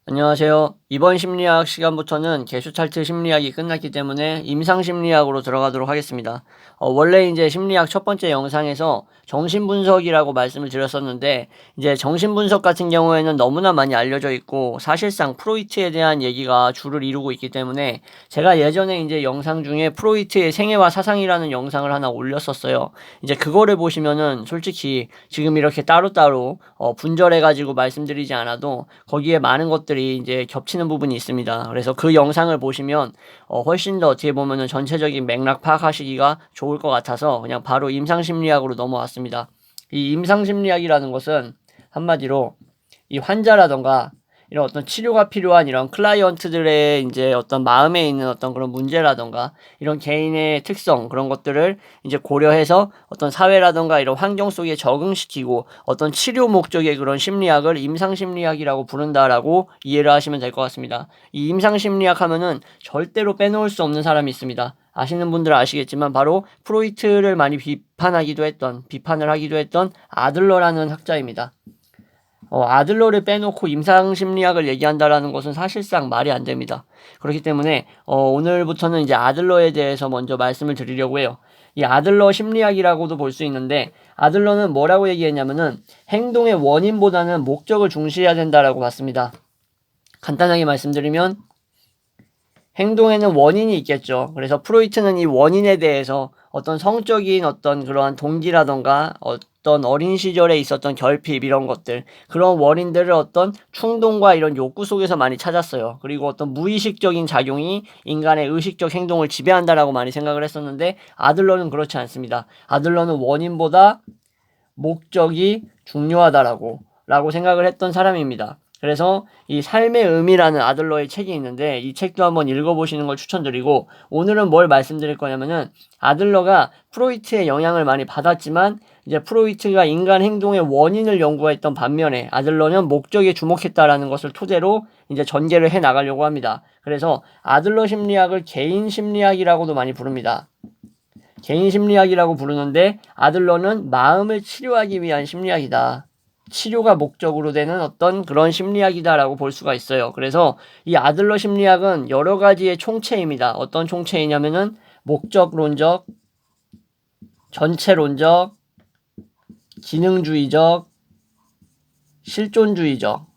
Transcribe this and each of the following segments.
안녕하세요. 이번 심리학 시간부터는 게슈탈트 심리학이 끝났기 때문에 임상심리학으로 들어가도록 하겠습니다. 원래 이제 심리학 첫 번째 영상에서 정신분석이라고 말씀을 드렸었는데, 이제 정신분석 같은 경우에는 너무나 많이 알려져 있고, 사실상 프로이트에 대한 얘기가 주를 이루고 있기 때문에, 제가 예전에 이제 영상 중에 프로이트의 생애와 사상이라는 영상을 하나 올렸었어요. 이제 그거를 보시면은 솔직히 지금 이렇게 따로따로 분절해가지고 말씀드리지 않아도 거기에 많은 것들이 이제 겹치는 부분이 있습니다. 그래서 그 영상을 보시면 훨씬 더 어떻게 보면은 전체적인 맥락 파악하시기가 좋을 것 같아서 그냥 바로 임상심리학으로 넘어왔습니다. 이 임상심리학이라는 것은 한마디로 이 환자라던가 이런 어떤 치료가 필요한 이런 클라이언트들의 이제 어떤 마음에 있는 어떤 그런 문제라던가 이런 개인의 특성 그런 것들을 이제 고려해서 어떤 사회라던가 이런 환경 속에 적응시키고 어떤 치료 목적의 그런 심리학을 임상심리학이라고 부른다라고 이해를 하시면 될 것 같습니다. 이 임상심리학 하면은 절대로 빼놓을 수 없는 사람이 있습니다. 아시는 분들은 아시겠지만 바로 프로이트를 많이 비판을 하기도 했던 아들러라는 학자입니다. 아들러를 빼놓고 임상심리학을 얘기한다라는 것은 사실상 말이 안 됩니다. 그렇기 때문에 오늘부터는 이제 아들러에 대해서 먼저 말씀을 드리려고 해요. 이 아들러 심리학이라고도 볼 수 있는데 아들러는 뭐라고 얘기했냐면은 행동의 원인보다는 목적을 중시해야 된다라고 봤습니다. 간단하게 말씀드리면 행동에는 원인이 있겠죠. 그래서 프로이트는 이 원인에 대해서 어떤 성적인 어떤 그러한 동기라던가 어떤 어린 시절에 있었던 결핍 이런 것들 그런 원인들을 어떤 충동과 이런 욕구 속에서 많이 찾았어요. 그리고 어떤 무의식적인 작용이 인간의 의식적 행동을 지배한다라고 많이 생각을 했었는데 아들러는 그렇지 않습니다. 아들러는 원인보다 목적이 중요하다라고 생각을 했던 사람입니다. 그래서 이 삶의 의미라는 아들러의 책이 있는데 이 책도 한번 읽어보시는 걸 추천드리고 오늘은 뭘 말씀드릴 거냐면은 아들러가 프로이트의 영향을 많이 받았지만 이제 프로이트가 인간 행동의 원인을 연구했던 반면에 아들러는 목적에 주목했다라는 것을 토대로 이제 전개를 해 나가려고 합니다. 그래서 아들러 심리학을 개인 심리학이라고도 많이 부릅니다. 개인 심리학이라고 부르는데 아들러는 마음을 치료하기 위한 심리학이다. 치료가 목적으로 되는 어떤 그런 심리학이다라고 볼 수가 있어요. 그래서 이 아들러 심리학은 여러 가지의 총체입니다. 어떤 총체이냐면은 목적론적, 전체론적, 기능주의적, 실존주의적.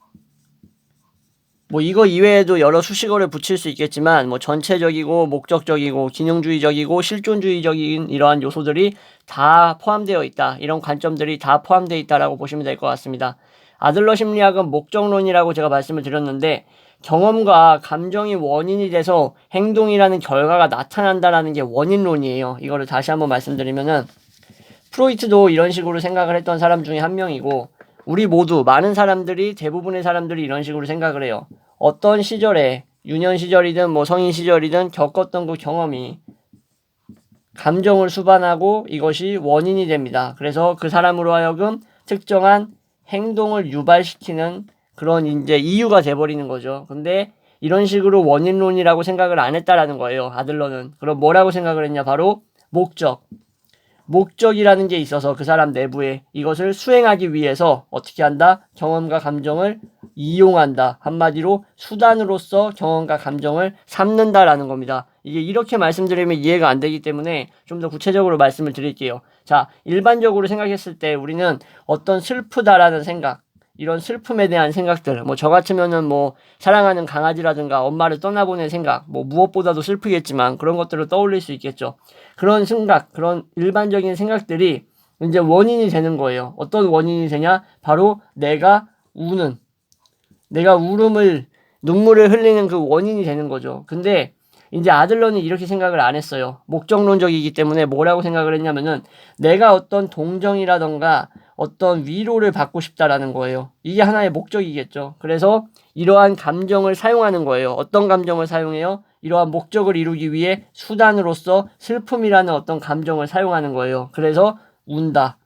뭐 이거 이외에도 여러 수식어를 붙일 수 있겠지만 뭐 전체적이고 목적적이고 기능주의적이고 실존주의적인 이러한 요소들이 다 포함되어 있다. 이런 관점들이 다 포함되어 있다라고 보시면 될 것 같습니다. 아들러 심리학은 목적론이라고 제가 말씀을 드렸는데 경험과 감정이 원인이 돼서 행동이라는 결과가 나타난다라는 게 원인론이에요. 이거를 다시 한번 말씀드리면은 프로이트도 이런 식으로 생각을 했던 사람 중에 한 명이고 우리 모두 많은 사람들이 대부분의 사람들이 이런 식으로 생각을 해요. 어떤 시절에 유년 시절이든 뭐 성인 시절이든 겪었던 그 경험이 감정을 수반하고 이것이 원인이 됩니다. 그래서 그 사람으로 하여금 특정한 행동을 유발시키는 그런 이제 이유가 돼버리는 거죠. 근데 이런 식으로 원인론이라고 생각을 안 했다라는 거예요. 아들러는. 그럼 뭐라고 생각을 했냐? 바로 목적이라는 게 있어서 그 사람 내부에 이것을 수행하기 위해서 어떻게 한다? 경험과 감정을 이용한다. 한마디로 수단으로서 경험과 감정을 삼는다라는 겁니다. 이게 이렇게 말씀드리면 이해가 안 되기 때문에 좀 더 구체적으로 말씀을 드릴게요. 자, 일반적으로 생각했을 때 우리는 어떤 슬프다라는 생각, 이런 슬픔에 대한 생각들, 뭐 저 같으면은 뭐 사랑하는 강아지라든가 엄마를 떠나보낸 생각, 뭐 무엇보다도 슬프겠지만 그런 것들을 떠올릴 수 있겠죠. 그런 생각, 그런 일반적인 생각들이 이제 원인이 되는 거예요. 어떤 원인이 되냐? 바로 내가 눈물을 흘리는 그 원인이 되는 거죠. 근데 이제 아들러는 이렇게 생각을 안 했어요. 목적론적이기 때문에 뭐라고 생각을 했냐면은 내가 어떤 동정이라던가 어떤 위로를 받고 싶다라는 거예요. 이게 하나의 목적이겠죠. 그래서 이러한 감정을 사용하는 거예요. 어떤 감정을 사용해요? 이러한 목적을 이루기 위해 수단으로서 슬픔이라는 어떤 감정을 사용하는 거예요. 그래서 운다.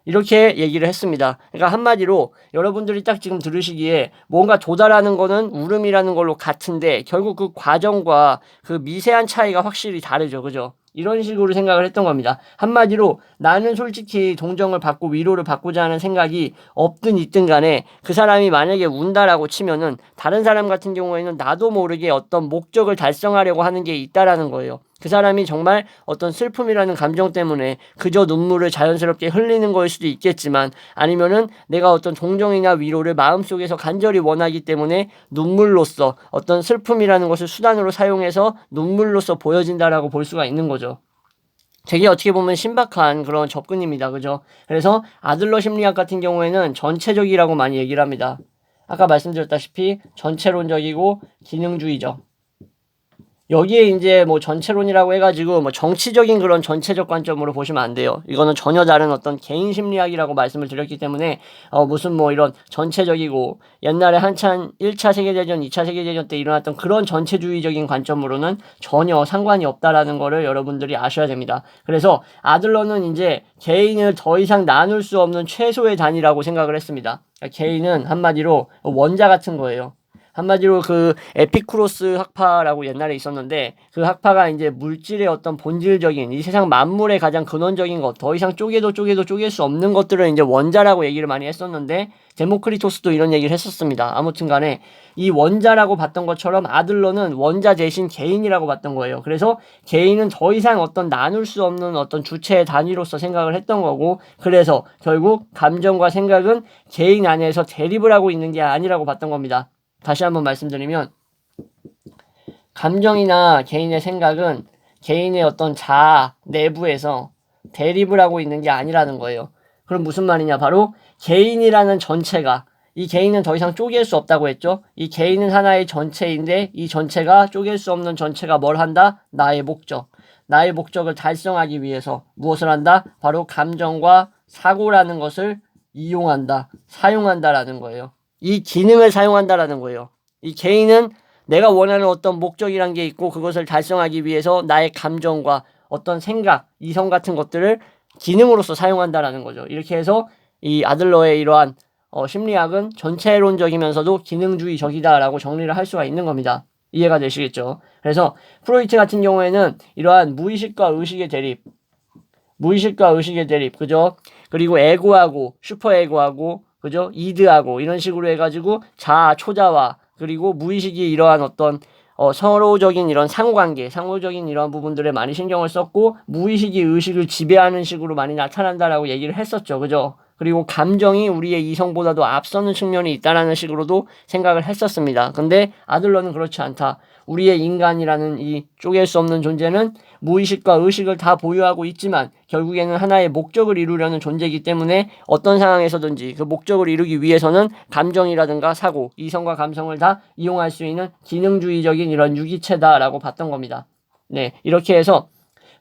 이렇게 얘기를 했습니다. 그러니까 한마디로 여러분들이 딱 지금 들으시기에 뭔가 도달하는 거는 울음이라는 걸로 같은데 결국 그 과정과 그 미세한 차이가 확실히 다르죠. 그죠? 이런 식으로 생각을 했던 겁니다. 한마디로 나는 솔직히 동정을 받고 위로를 받고자 하는 생각이 없든 있든 간에 그 사람이 만약에 운다라고 치면은 다른 사람 같은 경우에는 나도 모르게 어떤 목적을 달성하려고 하는 게 있다라는 거예요. 그 사람이 정말 어떤 슬픔이라는 감정 때문에 그저 눈물을 자연스럽게 흘리는 거일 수도 있겠지만, 아니면은 내가 어떤 동정이나 위로를 마음속에서 간절히 원하기 때문에 눈물로써 어떤 슬픔이라는 것을 수단으로 사용해서 눈물로써 보여진다라고 볼 수가 있는 거죠. 되게 어떻게 보면 신박한 그런 접근입니다. 그죠? 그래서 아들러 심리학 같은 경우에는 전체적이라고 많이 얘기를 합니다. 아까 말씀드렸다시피 전체론적이고 기능주의적. 여기에 이제 뭐 전체론이라고 해가지고 뭐 정치적인 그런 전체적 관점으로 보시면 안 돼요. 이거는 전혀 다른 어떤 개인 심리학이라고 말씀을 드렸기 때문에 무슨 뭐 이런 전체적이고 옛날에 한참 1차 세계대전, 2차 세계대전 때 일어났던 그런 전체주의적인 관점으로는 전혀 상관이 없다라는 거를 여러분들이 아셔야 됩니다. 그래서 아들러는 이제 개인을 더 이상 나눌 수 없는 최소의 단위라고 생각을 했습니다. 그러니까 개인은 한마디로 원자 같은 거예요. 한마디로 그 에피쿠로스 학파라고 옛날에 있었는데, 그 학파가 이제 물질의 어떤 본질적인 이 세상 만물의 가장 근원적인 것, 더 이상 쪼개도 쪼갤 수 없는 것들을 이제 원자라고 얘기를 많이 했었는데, 데모크리토스도 이런 얘기를 했었습니다. 아무튼 간에 이 원자라고 봤던 것처럼 아들러는 원자 대신 개인이라고 봤던 거예요. 그래서 개인은 더 이상 어떤 나눌 수 없는 어떤 주체의 단위로서 생각을 했던 거고, 그래서 결국 감정과 생각은 개인 안에서 대립을 하고 있는 게 아니라고 봤던 겁니다. 다시 한번 말씀드리면, 감정이나 개인의 생각은 개인의 어떤 자아 내부에서 대립을 하고 있는 게 아니라는 거예요. 그럼 무슨 말이냐? 바로 개인이라는 전체가, 이 개인은 더 이상 쪼갤 수 없다고 했죠. 이 개인은 하나의 전체인데 이 전체가 쪼갤 수 없는 전체가 뭘 한다? 나의 목적. 나의 목적을 달성하기 위해서 무엇을 한다? 바로 감정과 사고라는 것을 이용한다, 사용한다라는 거예요. 이 기능을 사용한다라는 거예요. 이 개인은 내가 원하는 어떤 목적이란 게 있고 그것을 달성하기 위해서 나의 감정과 어떤 생각, 이성 같은 것들을 기능으로서 사용한다라는 거죠. 이렇게 해서 이 아들러의 이러한 심리학은 전체론적이면서도 기능주의적이다라고 정리를 할 수가 있는 겁니다. 이해가 되시겠죠? 그래서 프로이트 같은 경우에는 이러한 무의식과 의식의 대립, 그죠? 그리고 에고하고 슈퍼에고하고, 그죠? 이드하고 이런 식으로 해가지고 자아, 초자와 그리고 무의식이 이러한 어떤 서로적인 이런 상호적인 이런 부분들에 많이 신경을 썼고, 무의식이 의식을 지배하는 식으로 많이 나타난다라고 얘기를 했었죠. 그죠? 그리고 감정이 우리의 이성보다도 앞서는 측면이 있다라는 식으로도 생각을 했었습니다. 근데 아들러는 그렇지 않다. 우리의 인간이라는 이 쪼갤 수 없는 존재는 무의식과 의식을 다 보유하고 있지만 결국에는 하나의 목적을 이루려는 존재이기 때문에 어떤 상황에서든지 그 목적을 이루기 위해서는 감정이라든가 사고, 이성과 감성을 다 이용할 수 있는 기능주의적인 이런 유기체다라고 봤던 겁니다. 네, 이렇게 해서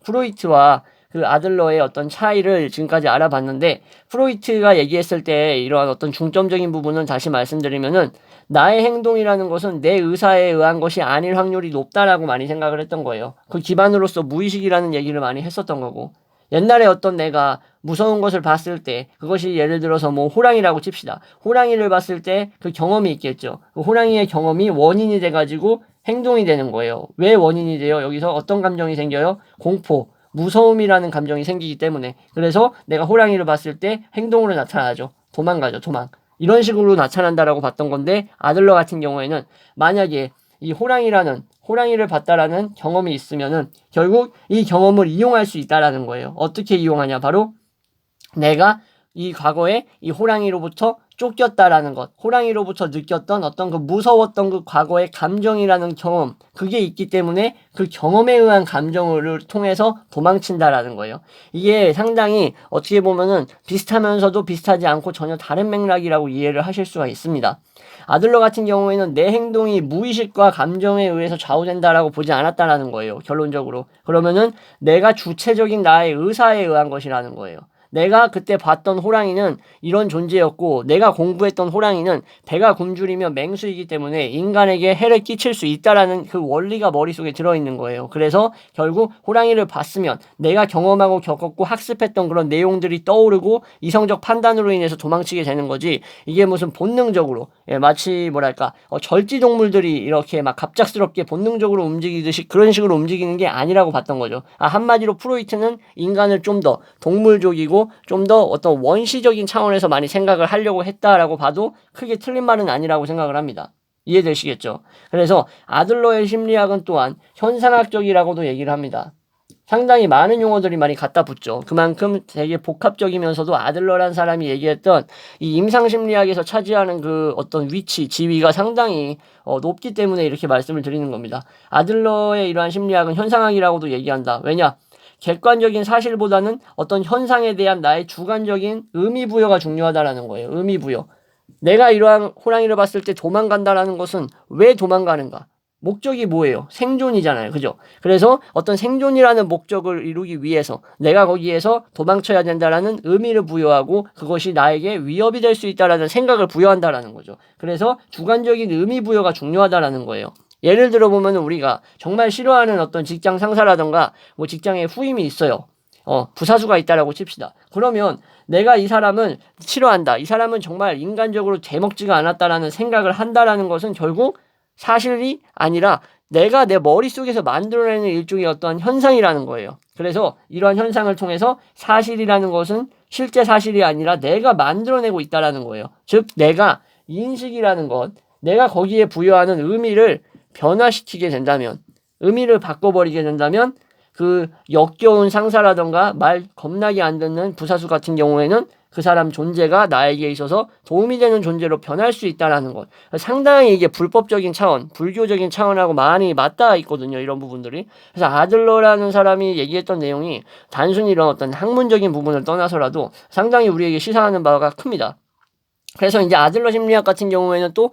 프로이트와 그 아들러의 어떤 차이를 지금까지 알아봤는데, 프로이트가 얘기했을 때 이러한 어떤 중점적인 부분은 다시 말씀드리면은, 나의 행동이라는 것은 내 의사에 의한 것이 아닐 확률이 높다라고 많이 생각을 했던 거예요. 그 기반으로서 무의식이라는 얘기를 많이 했었던 거고, 옛날에 어떤 내가 무서운 것을 봤을 때, 그것이 예를 들어서 뭐 호랑이라고 칩시다. 호랑이를 봤을 때 그 경험이 있겠죠. 그 호랑이의 경험이 원인이 돼가지고 행동이 되는 거예요. 왜 원인이 돼요? 여기서 어떤 감정이 생겨요? 공포, 무서움이라는 감정이 생기기 때문에. 그래서 내가 호랑이를 봤을 때 행동으로 나타나죠. 도망가죠, 도망. 이런 식으로 나타난다라고 봤던 건데, 아들러 같은 경우에는 만약에 이 호랑이를 봤다라는 경험이 있으면은 결국 이 경험을 이용할 수 있다라는 거예요. 어떻게 이용하냐? 바로 내가 이 과거에 이 호랑이로부터 쫓겼다라는 것, 호랑이로부터 느꼈던 어떤 그 무서웠던 그 과거의 감정이라는 경험, 그게 있기 때문에 그 경험에 의한 감정을 통해서 도망친다라는 거예요. 이게 상당히 어떻게 보면은 비슷하면서도 비슷하지 않고 전혀 다른 맥락이라고 이해를 하실 수가 있습니다. 아들러 같은 경우에는 내 행동이 무의식과 감정에 의해서 좌우된다라고 보지 않았다라는 거예요. 결론적으로. 그러면은 내가 주체적인 나의 의사에 의한 것이라는 거예요. 내가 그때 봤던 호랑이는 이런 존재였고 내가 공부했던 호랑이는 배가 굶주리며 맹수이기 때문에 인간에게 해를 끼칠 수 있다라는 그 원리가 머릿속에 들어있는 거예요. 그래서 결국 호랑이를 봤으면 내가 경험하고 겪었고 학습했던 그런 내용들이 떠오르고 이성적 판단으로 인해서 도망치게 되는 거지, 이게 무슨 본능적으로, 마치 뭐랄까 절지동물들이 이렇게 막 갑작스럽게 본능적으로 움직이듯이 그런 식으로 움직이는 게 아니라고 봤던 거죠. 한마디로 프로이트는 인간을 좀 더 동물적이고 좀 더 어떤 원시적인 차원에서 많이 생각을 하려고 했다라고 봐도 크게 틀린 말은 아니라고 생각을 합니다. 이해되시겠죠? 그래서 아들러의 심리학은 또한 현상학적이라고도 얘기를 합니다. 상당히 많은 용어들이 많이 갖다 붙죠. 그만큼 되게 복합적이면서도 아들러란 사람이 얘기했던 이 임상심리학에서 차지하는 그 어떤 위치, 지위가 상당히 높기 때문에 이렇게 말씀을 드리는 겁니다. 아들러의 이러한 심리학은 현상학이라고도 얘기한다. 왜냐? 객관적인 사실보다는 어떤 현상에 대한 나의 주관적인 의미부여가 중요하다라는 거예요. 의미부여. 내가 이러한 호랑이를 봤을 때 도망간다라는 것은 왜 도망가는가? 목적이 뭐예요? 생존이잖아요. 그죠? 그래서 어떤 생존이라는 목적을 이루기 위해서 내가 거기에서 도망쳐야 된다라는 의미를 부여하고 그것이 나에게 위협이 될 수 있다라는 생각을 부여한다라는 거죠. 그래서 주관적인 의미 부여가 중요하다라는 거예요. 예를 들어 보면 우리가 정말 싫어하는 어떤 직장 상사라던가 뭐 직장에 후임이 있어요. 부사수가 있다라고 칩시다. 그러면 내가 이 사람을 싫어한다. 이 사람은 정말 인간적으로 되먹지가 않았다라는 생각을 한다라는 것은 결국 사실이 아니라 내가 내 머릿속에서 만들어내는 일종의 어떤 현상이라는 거예요. 그래서 이러한 현상을 통해서 사실이라는 것은 실제 사실이 아니라 내가 만들어내고 있다라는 거예요. 즉 내가 인식이라는 것, 내가 거기에 부여하는 의미를 변화시키게 된다면, 의미를 바꿔버리게 된다면 그 역겨운 상사라던가 말 겁나게 안 듣는 부사수 같은 경우에는 그 사람 존재가 나에게 있어서 도움이 되는 존재로 변할 수 있다는 것. 상당히 이게 불법적인 차원, 불교적인 차원하고 많이 맞닿아 있거든요. 이런 부분들이. 그래서 아들러라는 사람이 얘기했던 내용이 단순히 이런 어떤 학문적인 부분을 떠나서라도 상당히 우리에게 시사하는 바가 큽니다. 그래서 이제 아들러 심리학 같은 경우에는 또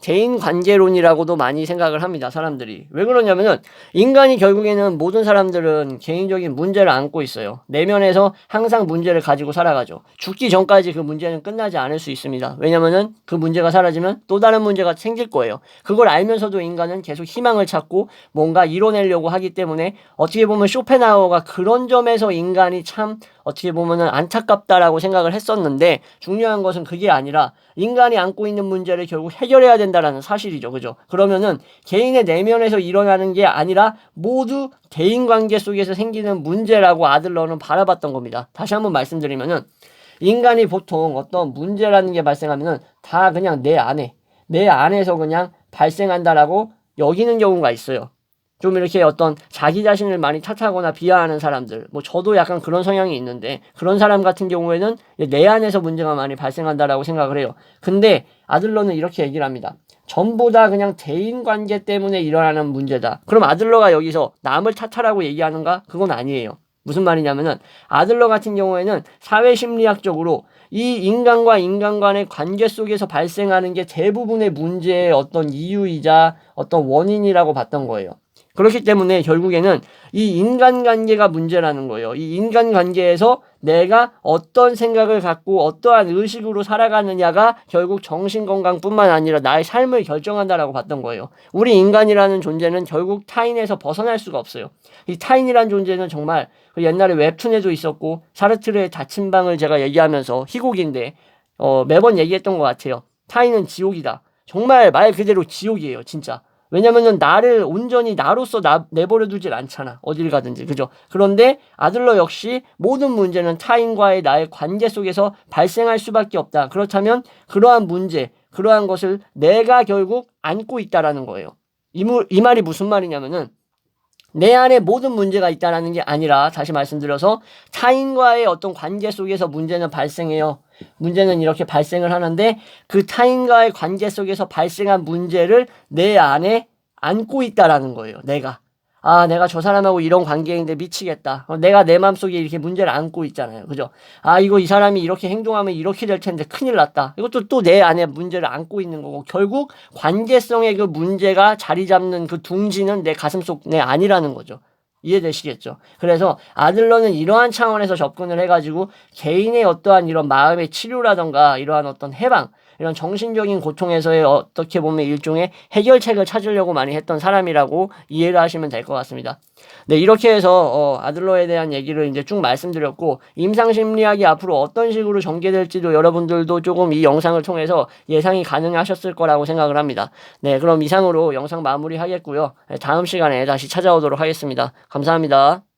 대인관계론이라고도 많이 생각을 합니다. 사람들이. 왜 그러냐면은 인간이 결국에는 모든 사람들은 개인적인 문제를 안고 있어요. 내면에서 항상 문제를 가지고 살아가죠. 죽기 전까지 그 문제는 끝나지 않을 수 있습니다. 왜냐면은 그 문제가 사라지면 또 다른 문제가 생길 거예요. 그걸 알면서도 인간은 계속 희망을 찾고 뭔가 이뤄내려고 하기 때문에 어떻게 보면 쇼펜하우어가 그런 점에서 인간이 참 어떻게 보면은 안타깝다라고 생각을 했었는데, 중요한 것은 그게 아니라 인간이 안고 있는 문제를 결국 해결해야 된다라는 사실이죠. 그죠? 그러면은 개인의 내면에서 일어나는 게 아니라 모두 대인관계 속에서 생기는 문제라고 아들러는 바라봤던 겁니다. 다시 한번 말씀드리면은 인간이 보통 어떤 문제라는 게 발생하면은 다 그냥 내 안에서 그냥 발생한다라고 여기는 경우가 있어요. 좀 이렇게 어떤 자기 자신을 많이 탓하거나 비하하는 사람들, 뭐 저도 약간 그런 성향이 있는데 그런 사람 같은 경우에는 내 안에서 문제가 많이 발생한다라고 생각을 해요. 근데 아들러는 이렇게 얘기를 합니다. 전부 다 그냥 대인관계 때문에 일어나는 문제다. 그럼 아들러가 여기서 남을 탓하라고 얘기하는가? 그건 아니에요. 무슨 말이냐면은 아들러 같은 경우에는 사회심리학적으로 이 인간과 인간 간의 관계 속에서 발생하는 게 대부분의 문제의 어떤 이유이자 어떤 원인이라고 봤던 거예요. 그렇기 때문에 결국에는 이 인간관계가 문제라는 거예요. 이 인간관계에서 내가 어떤 생각을 갖고 어떠한 의식으로 살아가느냐가 결국 정신건강뿐만 아니라 나의 삶을 결정한다라고 봤던 거예요. 우리 인간이라는 존재는 결국 타인에서 벗어날 수가 없어요. 이 타인이라는 존재는 정말 옛날에 웹툰에도 있었고 사르트르의 닫힌 방을 제가 얘기하면서 희곡인데 매번 얘기했던 것 같아요. 타인은 지옥이다. 정말 말 그대로 지옥이에요. 진짜. 왜냐면은 나를 온전히 나로서 내버려 두질 않잖아. 어딜 가든지. 그죠? 그런데 아들러 역시 모든 문제는 타인과의 나의 관계 속에서 발생할 수밖에 없다. 그렇다면 그러한 문제, 그러한 것을 내가 결국 안고 있다라는 거예요. 이 말이 무슨 말이냐면은 내 안에 모든 문제가 있다라는 게 아니라, 다시 말씀드려서 타인과의 어떤 관계 속에서 문제는 발생해요. 문제는 이렇게 발생을 하는데 그 타인과의 관계 속에서 발생한 문제를 내 안에 안고 있다라는 거예요. 내가 저 사람하고 이런 관계인데 미치겠다. 내가 내 마음속에 이렇게 문제를 안고 있잖아요. 그죠? 이거 이 사람이 이렇게 행동하면 이렇게 될 텐데 큰일 났다. 이것도 또 내 안에 문제를 안고 있는 거고, 결국 관계성의 그 문제가 자리 잡는 그 둥지는 내 가슴속 내 안이라는 거죠. 이해되시겠죠? 그래서 아들러는 이러한 차원에서 접근을 해가지고 개인의 어떠한 이런 마음의 치료라던가 이러한 어떤 해방, 이런 정신적인 고통에서의 어떻게 보면 일종의 해결책을 찾으려고 많이 했던 사람이라고 이해를 하시면 될 것 같습니다. 네, 이렇게 해서 아들러에 대한 얘기를 이제 쭉 말씀드렸고, 임상심리학이 앞으로 어떤 식으로 전개될지도 여러분들도 조금 이 영상을 통해서 예상이 가능하셨을 거라고 생각을 합니다. 네, 그럼 이상으로 영상 마무리하겠고요. 다음 시간에 다시 찾아오도록 하겠습니다. 감사합니다.